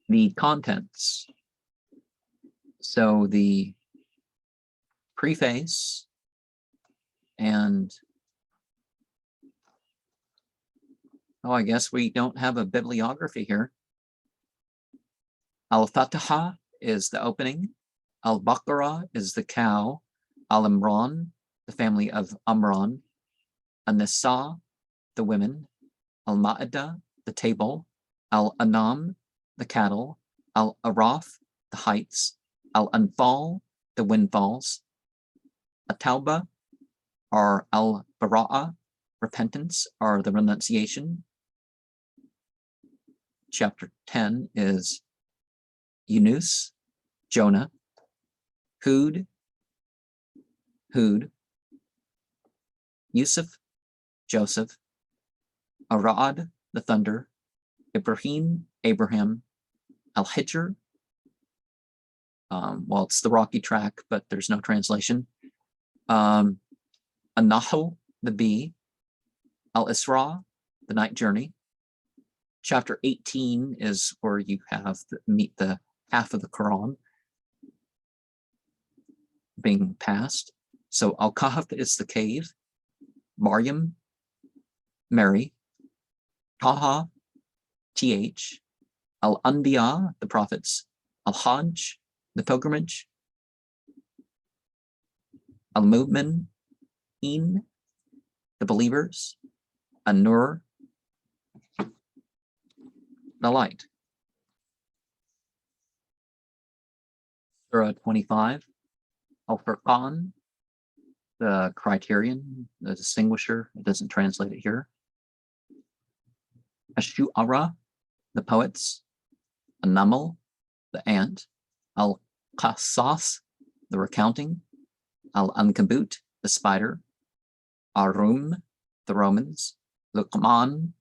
the contents. So the preface and I guess we don't have a bibliography here. Al-Fatiha is the opening. Al-Baqarah is the cow. Al-Imran, the family of Amran. An-Nisa, the women. Al-Ma'idah, the table. Al-Anam, the cattle. Al-Araf, the heights. Al-Anfal, the windfalls. At-Tawbah, or Al-Bara'ah, repentance, or the renunciation. Chapter 10 is Yunus, Jonah. Hud, Yusuf, Joseph. Arad, the thunder. Ibrahim, Abraham. Al-Hijr, well, it's the rocky track, but there's no translation. An-Nahl, the bee. Al-Isra, the night journey. Chapter 18 is where you have meet the half of the Qur'an being passed. So Al-Kahf is the cave. Maryam, Mary. Taha, Th. Al-Anbiya, the prophets. Al-Hajj, the pilgrimage. Al-Mu'min, the believers. An-Nur, the light. Surah 25. Al-Furqan, the criterion, the distinguisher. It doesn't translate it here. Ash-Shu'ara, the poets. An-Naml, the ant. Al-Qasas, the recounting. Al-Ankabut, the spider. Ar-Rum, the Romans. Luqman,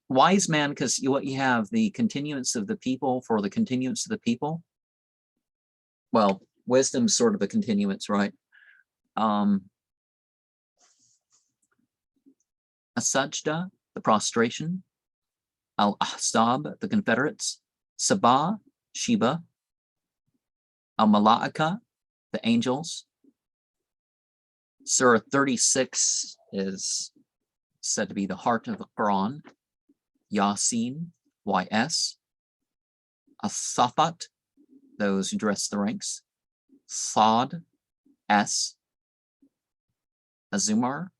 wise man, because what you have, the continuance of the people for the continuance of the people. Well, wisdom's sort of a continuance, right? As-Sajda, the prostration. Al-Ahzab, the Confederates. Sabah, Sheba. Al-Mala'ika, the angels. Surah 36 is said to be the heart of the Quran. Yasin, YS. As-Safat, those who dress the ranks. Sad, S. Az-Zumar,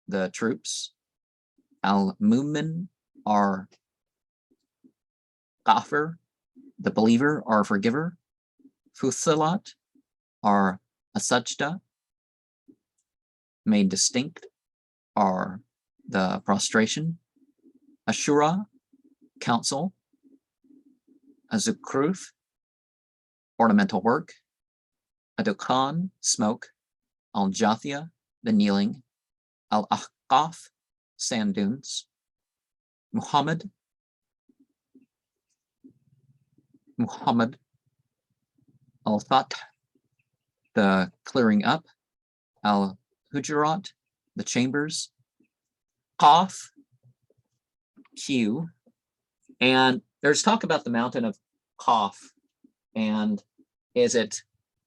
the troops. Al-Mu'min, are Ghafir, the believer or forgiver. Fusilat, are As-Sajda, made distinct, are the prostration. Ashura, council. Az-Zukhruf, ornamental work. Ad-Dukhan, smoke. Al-Jathia, the kneeling. Al-Ahqaf, sand dunes. Muhammad, Al-Fath, the clearing up. Al-Hujurat, the chambers. Qaf, Q, and there's talk about the mountain of Qaf, and is it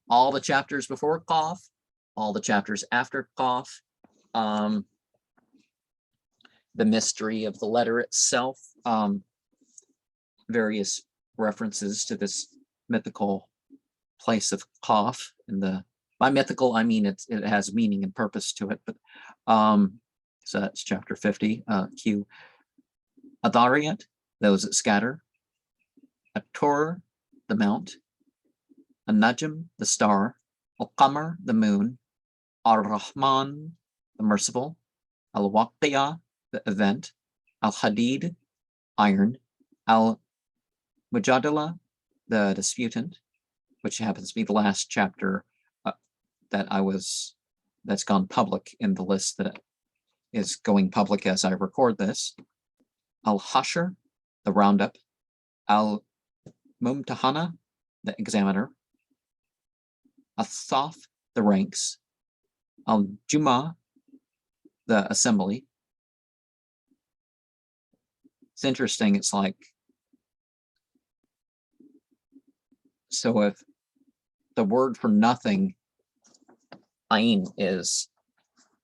all the chapters before Qaf, all the chapters after Qaf? The mystery of the letter itself, various references to this mythical place of Qaf, and by mythical I mean it has meaning and purpose to it, but so that's chapter 50. Q. Adariyat, those that scatter. At-Tur, the mount. An-Najm, the star. Al-Qamar, the moon. Ar-Rahman, the merciful. Al-Waqiyah, the event. Al-Hadid, iron. Al-Mujadala, the disputant, which happens to be the last chapter that's gone public in the list that is going public as I record this. Al-Hashr, the roundup. Al-Mumtahana, the examiner. Al-Saf, the ranks. Al-Jum'ah, the assembly. It's interesting. It's like, so if the word for nothing, ain, is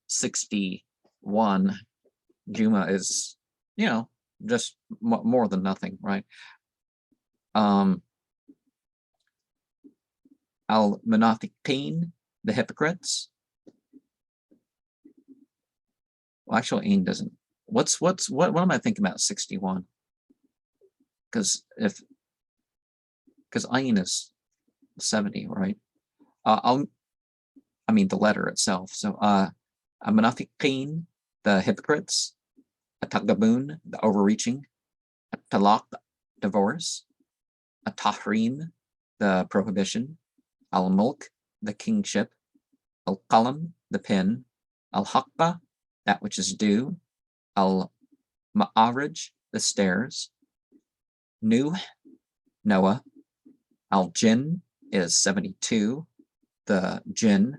61, Juma is, just more than nothing, right? Al-Munafiqeen, the hypocrites. Well, actually, ain doesn't. What am I thinking about 61? Because ain is 70, right? I mean the letter itself. So Al-Munafiqeen, the hypocrites. At-Tagabun, the overreaching. At-Talaq, divorce. At-Tahrim, the prohibition. Al-Mulk, the kingship. Al-Qalam, the pen. Al-Haqqa, that which is due. Al-Ma'arij, the stairs. Nuh, Noah. Al-Jinn is 72. The jinn,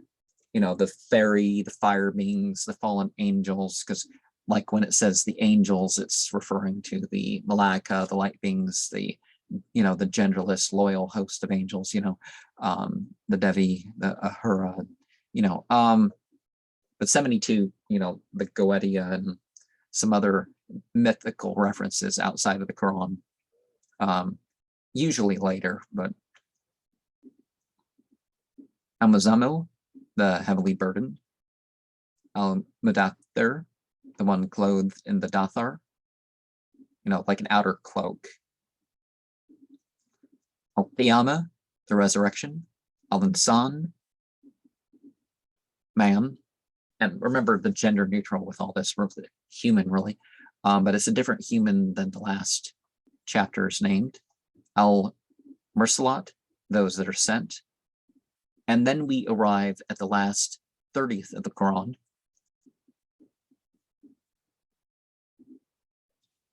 the fairy, the fire beings, the fallen angels, because like when it says the angels, it's referring to the Malaika, the light beings, the genderless, loyal host of angels, the Devi, the Ahura, but 72, the Goetia and some other mythical references outside of the Quran, usually later, but Al-Muzammil, the heavily burdened. Al-Mudaththir, the one clothed in the dathar, like an outer cloak. Al-Qiyamah, the resurrection. Al-Insan, man. And remember the gender neutral with all this, human really, but it's a different human than the last chapters named. Al-Mursalat, those that are sent. And then we arrive at the last 30th of the Quran.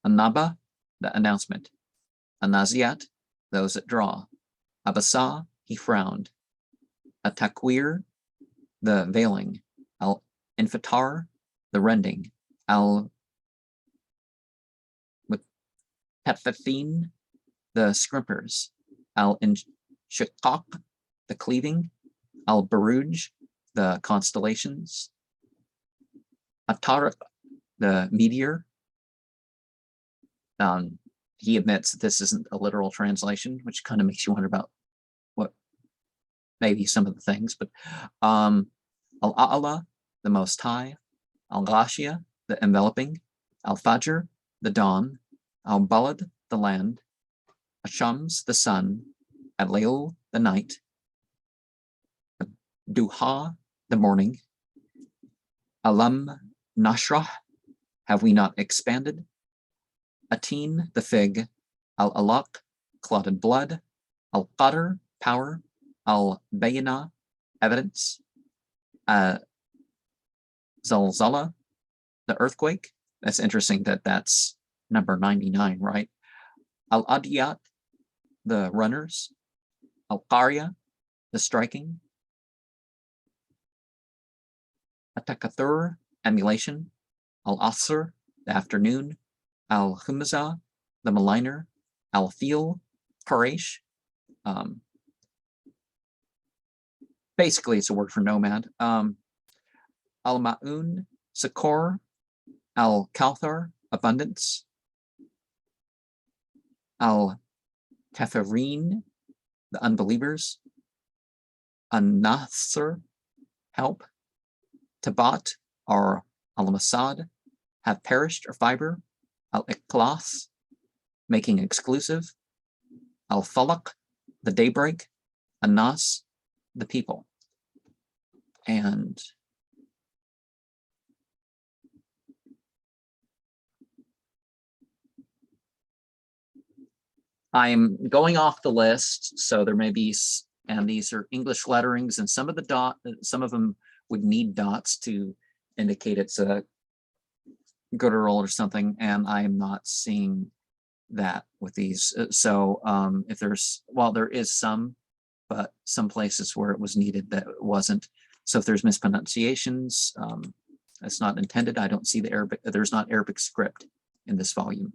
An-Naba, the announcement. An-Naziat, those that draw. Abasa, he frowned. At-Takwir, the veiling. Al-Infatar, the rending. Al-Mutaffifin, the scrimpers. Al-Inshiqaq, the cleaving. Al-Buruj, the constellations. At-Tariq, the meteor. He admits that this isn't a literal translation, which kind of makes you wonder about what maybe some of the things, but Al-A'la, the Most High. Al-Ghashiyah, the enveloping. Al-Fajr, the dawn. Al-Balad, the land. Ash-Shams, the sun. Al-Layl, the night. Duha, the morning. Alam Nashrah, have we not expanded? Atin, the fig. Al-Alaq, clotted blood. Al-Qadr, power. Al-Bayna, evidence. Zalzala, the earthquake. That's interesting that that's number 99, right? Al-Adiyat, the runners. Al-Qarya, the striking. At-Takathur, emulation. Al-Asr, the afternoon. Al-Humza, the maligner. Al-Fil, Quraysh. Basically, it's a word for nomad. Al-Ma'un, succor. Al-Kauthar, abundance. Al-Kafirin, the unbelievers. An-Nasr, help. Tabat, or Al-Masad, have perished, or fiber. Al-Ikhlas, making exclusive. Al-Falaq, the daybreak. An-Nas, the people. And I'm going off the list, so there may be, and these are English letterings, and some of them would need dots to indicate it's a guttural or something, and I am not seeing that with these. So if there's, well, there is some, but some places where it was needed that it wasn't. So if there's mispronunciations, it's not intended. I don't see the Arabic, there's not Arabic script in this volume.